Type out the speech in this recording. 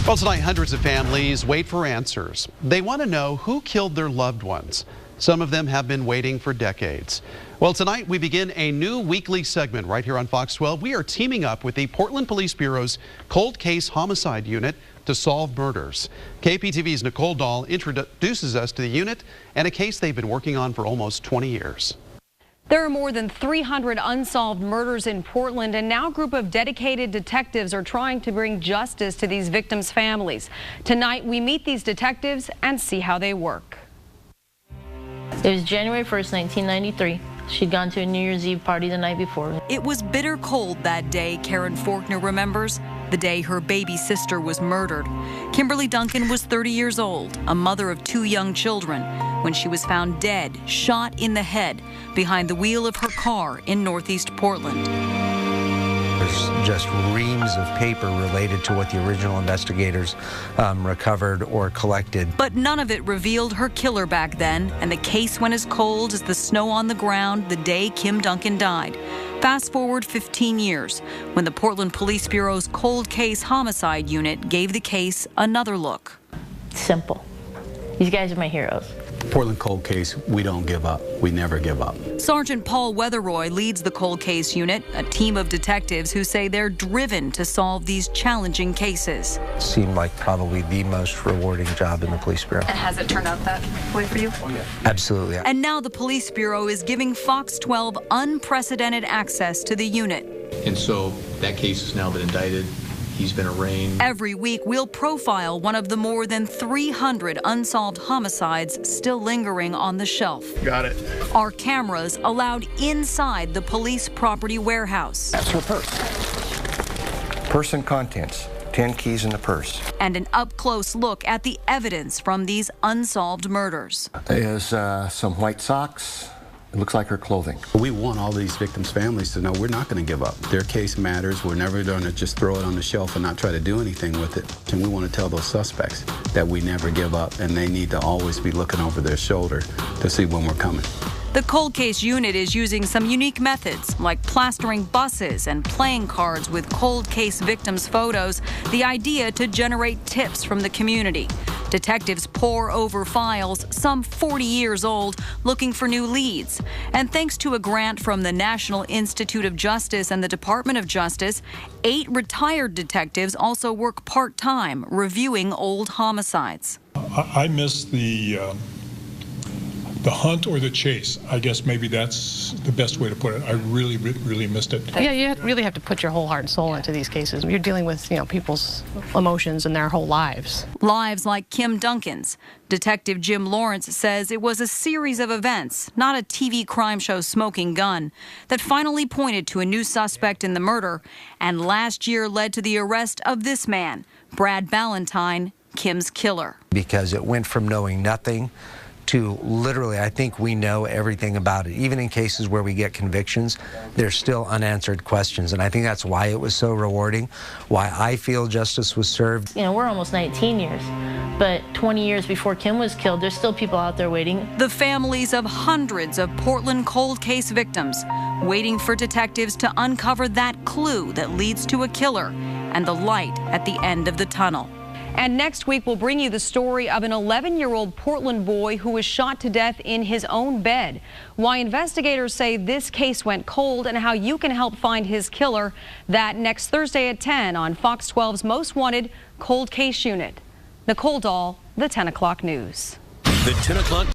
Well, tonight, hundreds of families wait for answers. They want to know who killed their loved ones. Some of them have been waiting for decades. Well, tonight we begin a new weekly segment right here on Fox 12. We are teaming up with the Portland Police Bureau's Cold Case Homicide Unit to solve murders. KPTV's Nicole Dahl introduces us to the unit and a case they've been working on for almost 20 years. There are more than 300 unsolved murders in Portland, and now a group of dedicated detectives are trying to bring justice to these victims' families. Tonight, we meet these detectives and see how they work. It was January 1st, 1993. She'd gone to a New Year's Eve party the night before. It was bitter cold that day, Karen Faulkner remembers, the day her baby sister was murdered. Kimberly Duncan was 30 years old, a mother of 2 young children, when she was found dead, shot in the head, behind the wheel of her car in Northeast Portland. There's just reams of paper related to what the original investigators recovered or collected. But none of it revealed her killer back then, and the case went as cold as the snow on the ground the day Kim Duncan died. Fast forward 15 years, when the Portland Police Bureau's Cold Case Homicide Unit gave the case another look. Simple. These guys are my heroes. Portland Cold Case, we don't give up. We never give up. Sergeant Paul Weatheroy leads the Cold Case Unit, a team of detectives who say they're driven to solve these challenging cases. It seemed like probably the most rewarding job in the police bureau. And has it turned out that way for you? Oh, yeah. Absolutely. And now the Police Bureau is giving Fox 12 unprecedented access to the unit. And so that case has now been indicted. He's been arraigned. Every week, we'll profile one of the more than 300 unsolved homicides still lingering on the shelf. Got it. Our cameras allowed inside the police property warehouse. That's her purse. Purse and contents. 10 keys in the purse. And an up-close look at the evidence from these unsolved murders. There's some white socks. It looks like her clothing. We want all these victims' families to know we're not going to give up. Their case matters. We're never going to just throw it on the shelf and not try to do anything with it. And we want to tell those suspects that we never give up, and they need to always be looking over their shoulder to see when we're coming. The Cold Case Unit is using some unique methods, like plastering buses and playing cards with cold case victims' photos, the idea to generate tips from the community. Detectives pore over files, some 40 years old, looking for new leads. And thanks to a grant from the National Institute of Justice and the Department of Justice, 8 retired detectives also work part-time, reviewing old homicides. I miss the hunt or the chase. I guess maybe that's the best way to put it. I really, really missed it. Yeah, you really have to put your whole heart and soul into these cases. You're dealing with, people's emotions and their whole lives. Lives like Kim Duncan's. Detective Jim Lawrence says it was a series of events, not a TV crime show smoking gun, that finally pointed to a new suspect in the murder, and last year led to the arrest of this man, Brad Ballantyne, Kim's killer. Because it went from knowing nothing to literally, I think we know everything about it. Even in cases where we get convictions, there's still unanswered questions. And I think that's why it was so rewarding, why I feel justice was served. We're almost 19 years, but 20 years before Kim was killed, there's still people out there waiting. The families of hundreds of Portland cold case victims waiting for detectives to uncover that clue that leads to a killer and the light at the end of the tunnel. And next week, we'll bring you the story of an 11-year-old Portland boy who was shot to death in his own bed. Why investigators say this case went cold and how you can help find his killer. That next Thursday at 10 on Fox 12's Most Wanted Cold Case Unit. Nicole Dahl, the 10 o'clock news. The 10 o'clock